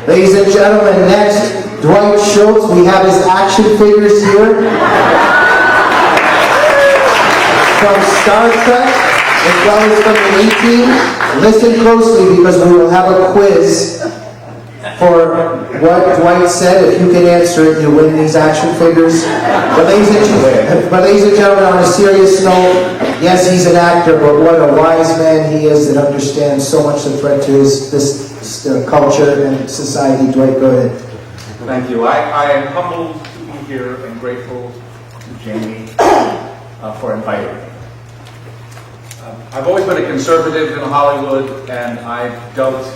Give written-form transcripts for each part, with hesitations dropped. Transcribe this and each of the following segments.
Ladies and gentlemen, next, Dwight Schultz. We have his action figures here from Star Trek, as well as from the A-Team. Listen closely because we will have a quiz for what Dwight said. If you can answer it, you win these action figures. But ladies and gentlemen, on a serious note, yes, he's an actor, but what a wise man he is that understands so much the threat to this culture and society. Dwight, go ahead. Thank you. I am humbled to be here and grateful to Jamie for inviting me. I've always been a conservative in Hollywood, and I've dealt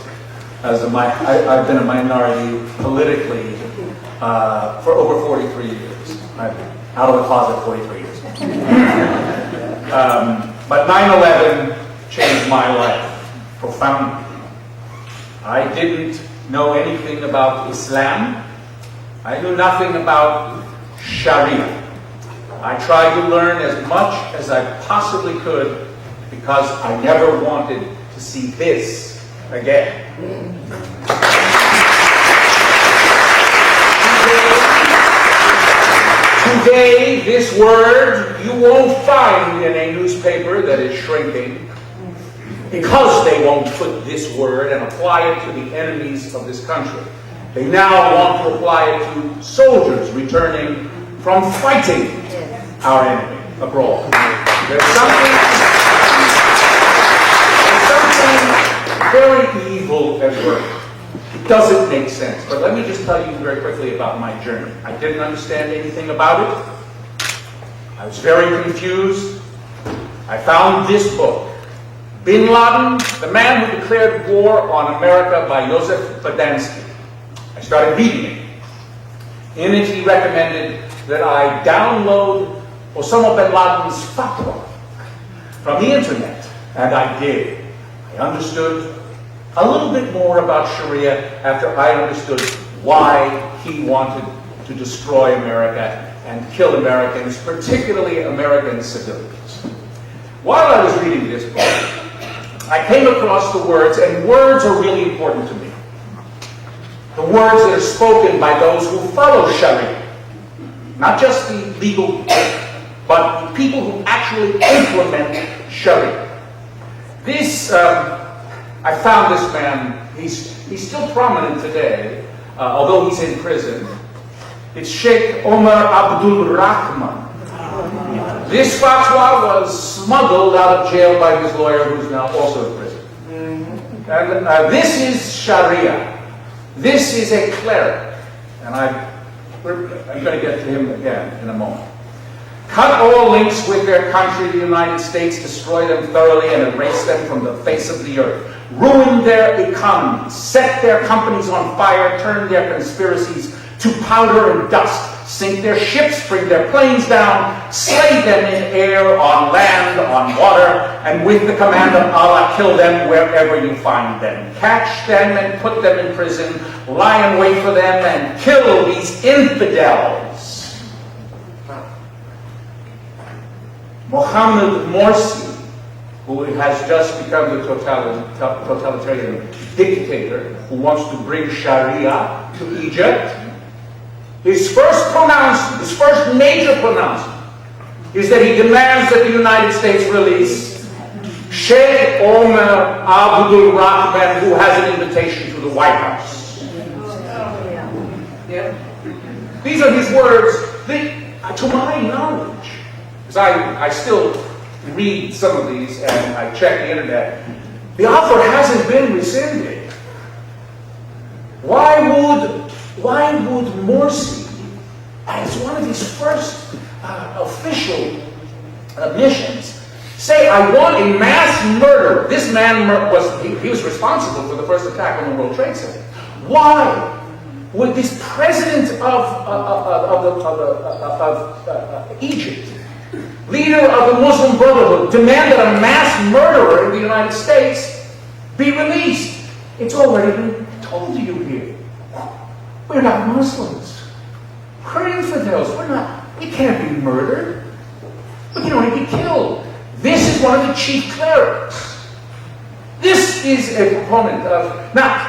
as I've been a minority politically for over 43 years. I've been out of the closet 43 years. But 9/11 changed my life profoundly. I didn't know anything about Islam. I knew nothing about Sharia. I tried to learn as much as I possibly could because I never wanted to see this again. Today, this word you won't find in a newspaper that is shrinking, because they won't put this word and apply it to the enemies of this country. They now want to apply it to soldiers returning from fighting our enemy abroad. There's something very evil at work. It doesn't make sense. But let me just tell you very quickly about my journey. I didn't understand anything about it. I was very confused. I found this book, Bin Laden, the Man Who Declared War on America by Joseph Bodansky. I started reading it. In it, he recommended that I download Osama bin Laden's fatwa from the internet, and I did. I understood a little bit more about Sharia after I understood why he wanted to destroy America and kill Americans, particularly American civilians. While I was reading this book, I came across the words, and words are really important to me. The words that are spoken by those who follow Sharia. Not just the legal, but people who actually implement Sharia. I found this man, he's still prominent today, although he's in prison. It's Sheikh Omar Abdul Rahman. This fatwa was smuggled out of jail by his lawyer, who's now also in prison. And this is Sharia. This is a cleric. And I'm going to get to him again in a moment. Cut all links with their country, the United States, destroy them thoroughly and erase them from the face of the earth. Ruin their economies, set their companies on fire, turn their conspiracies to powder and dust, sink their ships, bring their planes down, slay them in air, on land, on water, and with the command of Allah, kill them wherever you find them. Catch them and put them in prison, lie in wait for them, and kill these infidels. Mohammed Morsi, who has just become the totalitarian dictator who wants to bring Sharia to Egypt, his first major pronouncement is that he demands that the United States release Sheikh Omar Abdul Rahman, who has an invitation to the White House. Yeah. These are his words. To my knowledge, because I still read some of these and I check the internet, the offer hasn't been rescinded. Why would Morsi, as one of his first official missions, say, I want a mass murder? This man he was responsible for the first attack on the World Trade Center. Why would this president of Egypt, leader of the Muslim Brotherhood, demand that a mass murderer in the United States be released? It's already been told to you here. We're not Muslims. We're infidels. We can't be murdered. We can only be killed. This is one of the chief clerics. This is a proponent of... Now,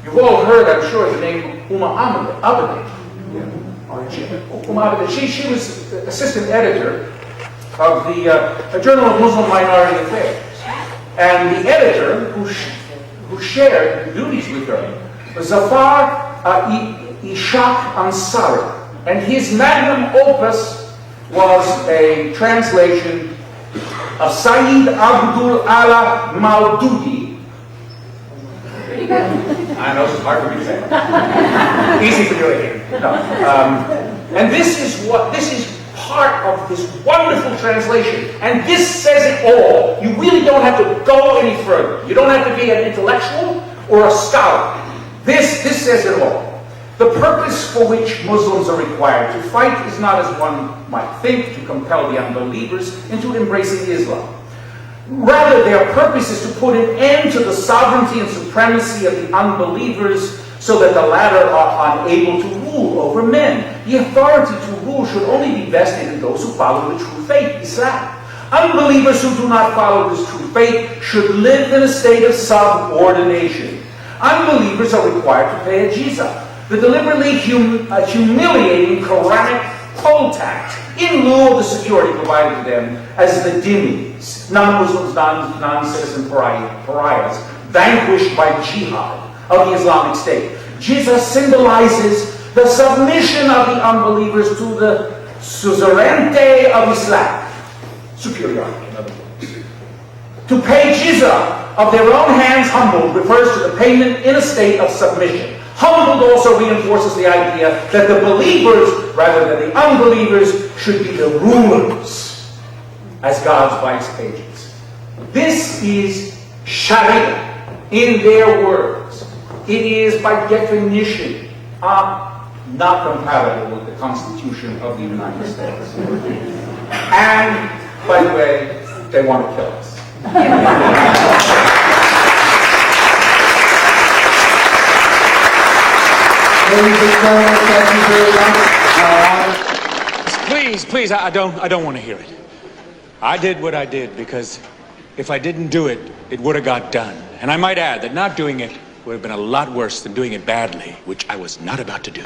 you You've all heard, I'm sure, the name Abedin. She was assistant editor of the Journal of Muslim Minority Affairs. And the editor who shared the duties with her was Zafar Ishaq Ansari. And his magnum opus was a translation of Sayyid Abdul Allah Maududi. I know it's hard for me to say. Easy for you to hear. No. And this is part of this wonderful translation. And this says it all. You really don't have to go any further. You don't have to be an intellectual or a scholar. This says it all. The purpose for which Muslims are required to fight is not, as one might think, to compel the unbelievers into embracing Islam. Rather, their purpose is to put an end to the sovereignty and supremacy of the unbelievers so that the latter are unable to rule over men. The authority to rule should only be vested in those who follow the true faith, Islam. Unbelievers who do not follow this true faith should live in a state of subordination. Unbelievers are required to pay a jizya, the deliberately humiliating Quranic poll tax, in lieu of the security provided to them as the dhimmis, non-Muslims, non-citizen pariahs, vanquished by jihad of the Islamic State. Jizya symbolizes the submission of the unbelievers to the suzerainty of Islam, superiority, in other words. To pay jizya of their own hands humbled refers to the payment in a state of submission. Humbled also reinforces the idea that the believers, rather than the unbelievers, should be the rulers as God's vice agents. This is Sharia in their words. It is by definition not compatible with the Constitution of the United States. And, by the way, they want to kill us. Ladies and gentlemen, thank you very much. Please, I don't want to hear it. I did what I did because if I didn't do it, it would have got done. And I might add that not doing it would have been a lot worse than doing it badly, which I was not about to do.